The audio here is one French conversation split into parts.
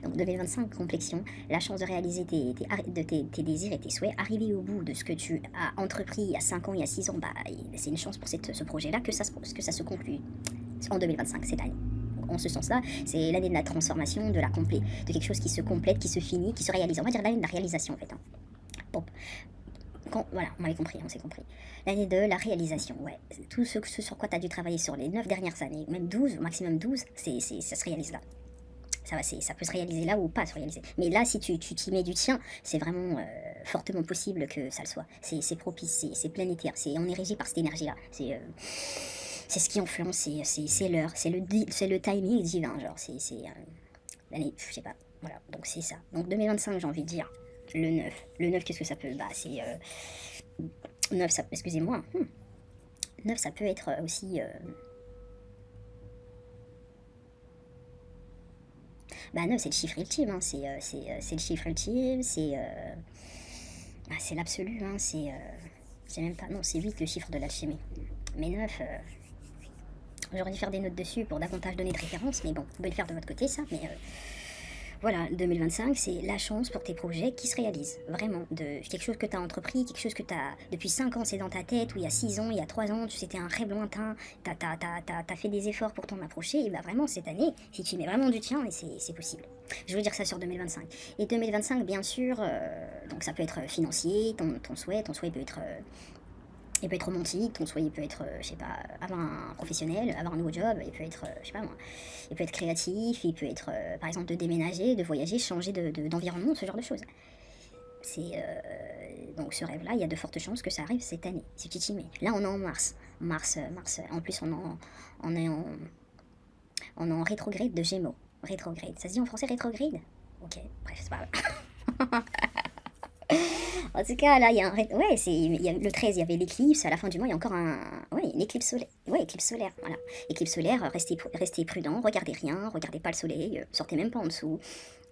Donc 2025, complexion, la chance de réaliser tes désirs et tes souhaits, arriver au bout de ce que tu as entrepris il y a 5 ans, il y a 6 ans, bah, c'est une chance pour ce projet-là que ça se conclue en 2025, cette année. Donc, en ce sens-là, c'est l'année de la transformation, de de quelque chose qui se complète, qui se finit, qui se réalise. On va dire l'année de la réalisation en fait. Hein. Bon, voilà, on m'avait compris, on s'est compris. L'année de la réalisation, ouais. Tout ce sur quoi tu as dû travailler sur les 9 dernières années, même 12, au maximum 12, ça se réalise là. Ça peut se réaliser là ou pas se réaliser. Mais là, si tu t'y mets du tien, c'est vraiment fortement possible que ça le soit. C'est propice, c'est planétaire, on est régi par cette énergie-là. C'est ce qui influence, c'est l'heure, c'est le timing divin, genre, l'année, je sais pas, voilà, donc c'est ça. Donc 2025, j'ai envie de dire, le 9. Le 9, qu'est-ce que ça peut, bah, c'est, 9, ça, excusez-moi, 9, ça peut être aussi, bah 9, c'est le chiffre ultime, hein, c'est le chiffre ultime, c'est l'absolu, hein, c'est même pas, non, c'est 8 le chiffre de l'alchimie. Mais 9, j'aurais dû faire des notes dessus pour davantage donner de références, mais bon, vous pouvez le faire de votre côté, ça, mais voilà, 2025, c'est la chance pour tes projets qui se réalisent, vraiment, de quelque chose que tu as entrepris, quelque chose que tu as, depuis 5 ans, c'est dans ta tête, ou il y a 6 ans, il y a 3 ans, c'était un rêve lointain, tu as fait des efforts pour t'en approcher, et bah vraiment, cette année, si tu mets vraiment du tien, c'est possible. Je veux dire ça sur 2025. Et 2025, bien sûr, donc ça peut être financier, ton souhait peut être... il peut être romantique, ton souhait il peut être, je sais pas, avoir un professionnel, avoir un nouveau job, il peut être, je sais pas moi, il peut être créatif, il peut être, par exemple, de déménager, de voyager, changer d'environnement, ce genre de choses. Donc ce rêve-là, il y a de fortes chances que ça arrive cette année, si tu t'y mets. Là, on est en mars. Mars, en plus, on est en rétrograde de Gémeaux. Rétrograde. Ça se dit en français rétrograde? Ok, bref, c'est pas grave. En tout cas, là, il y a un... Ouais, le 13, il y avait l'éclipse. À la fin du mois, il y a encore une éclipse solaire. Ouais, éclipse solaire, voilà. Éclipse solaire, restez prudent, regardez rien, regardez pas le soleil, sortez même pas en dessous.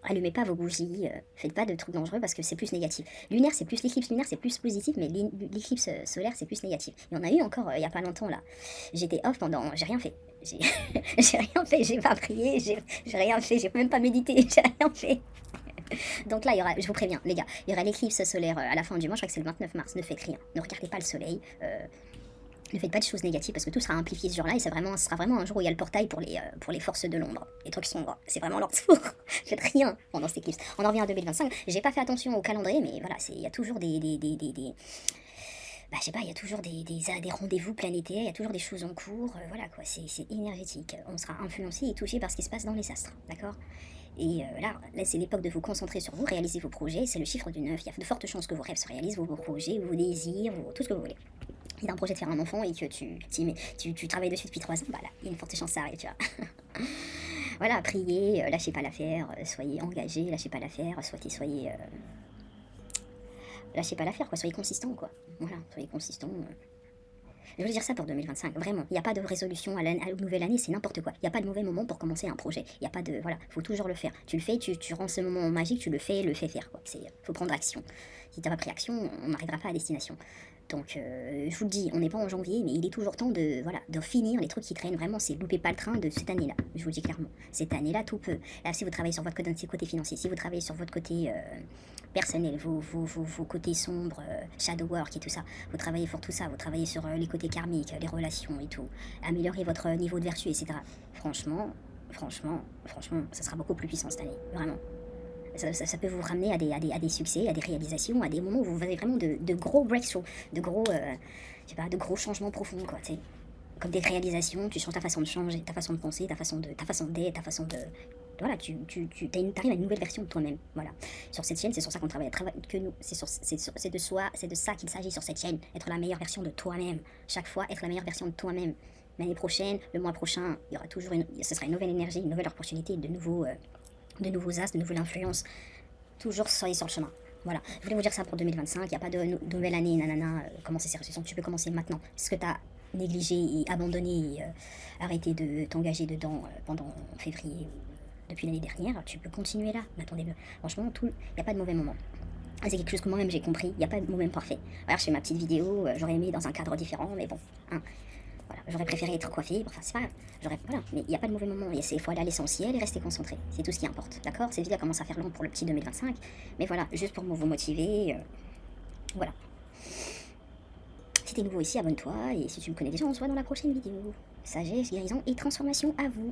Allumez pas vos bougies, faites pas de trucs dangereux parce que c'est plus négatif. Lunaire, c'est plus l'éclipse lunaire, c'est plus positif, mais l'éclipse solaire, c'est plus négatif. Et on a eu encore il y a pas longtemps là. J'étais off j'ai rien fait. J'ai rien fait, j'ai pas prié, j'ai rien fait, j'ai même pas médité, j'ai rien fait. Donc là, je vous préviens, les gars, il y aura l'éclipse solaire à la fin du mois, je crois que c'est le 29 mars. Ne faites rien, ne regardez pas le soleil, ne faites pas de choses négatives parce que tout sera amplifié ce jour-là et ce sera vraiment un jour où il y a le portail pour les forces de l'ombre, les trucs sombres. C'est vraiment leur tour. Faites rien pendant cette éclipse. On en revient à 2025. J'ai pas fait attention au calendrier, mais voilà, il y a toujours bah, je sais pas, il y a toujours des rendez-vous planétaires, il y a toujours des choses en cours, voilà quoi, c'est énergétique. On sera influencé et touché par ce qui se passe dans les astres, d'accord? Et là, c'est l'époque de vous concentrer sur vous, réaliser vos projets, c'est le chiffre du 9, il y a de fortes chances que vos rêves se réalisent, vos projets, vos désirs, tout ce que vous voulez. Si t'as un projet de faire un enfant et que tu travailles dessus depuis 3 ans, bah là, il y a une forte chance que ça arrive, tu vois. Voilà, priez, lâchez pas l'affaire, soyez engagés, lâchez pas l'affaire, lâchez pas l'affaire, quoi, soyez consistants, quoi. Voilà, soyez consistants. Je veux dire ça pour 2025, vraiment. Il n'y a pas de résolution à la nouvelle année, c'est n'importe quoi. Il n'y a pas de mauvais moment pour commencer un projet. Il n'y a pas de... Voilà, faut toujours le faire. Tu le fais, tu rends ce moment magique, tu le fais faire, quoi. Faut prendre action. Si tu n'as pas pris action, on n'arrivera pas à destination. Donc, je vous le dis, on n'est pas en janvier, mais il est toujours temps de finir les trucs qui traînent. Vraiment, c'est loupez pas le train de cette année-là. Je vous le dis clairement. Cette année-là, tout peut. Là, si vous travaillez sur votre côté financier, si vous travaillez sur votre côté personnel, vos côtés sombres, shadow work et tout ça, vous travaillez pour tout ça, vous travaillez sur les côtés karmiques, les relations et tout, améliorer votre niveau de vertu, etc. Franchement, ça sera beaucoup plus puissant cette année, vraiment. Ça peut vous ramener à des succès, à des réalisations, à des moments où vous avez vraiment de gros breakthroughs, de gros changements profonds, quoi, tu sais. Comme des réalisations, tu changes ta façon de changer, ta façon de penser, ta façon d'être, ta façon de... Voilà, tu arrives à une nouvelle version de toi-même, voilà. Sur cette chaîne, c'est sur ça qu'on travaille, que nous, c'est de ça qu'il s'agit sur cette chaîne, être la meilleure version de toi-même, chaque fois être la meilleure version de toi-même. L'année prochaine, le mois prochain, il y aura toujours ce sera une nouvelle énergie, une nouvelle opportunité, de nouveaux as, de nouvelles influences. Toujours soyez sur le chemin. Voilà, je voulais vous dire ça pour 2025. Il n'y a pas de nouvelle année, nanana, commencer ses résolutions. Tu peux commencer maintenant. Ce que tu as négligé et abandonné et arrêté de t'engager dedans pendant février depuis l'année dernière, tu peux continuer là. Attendez, franchement, il n'y a pas de mauvais moment. C'est quelque chose que moi-même j'ai compris. Il n'y a pas de moment parfait. Alors, je fais ma petite vidéo, j'aurais aimé dans un cadre différent, mais bon. Hein. Voilà, j'aurais préféré être coiffée, enfin c'est pas grave, voilà, mais il n'y a pas de mauvais moment, il faut aller à l'essentiel et rester concentré, c'est tout ce qui importe, d'accord? Cette vidéo commence à faire long pour le petit 2025, mais voilà, juste pour vous motiver, voilà. Si t'es nouveau ici, abonne-toi, et si tu me connais déjà, on se voit dans la prochaine vidéo. Sagesse, guérison et transformation à vous.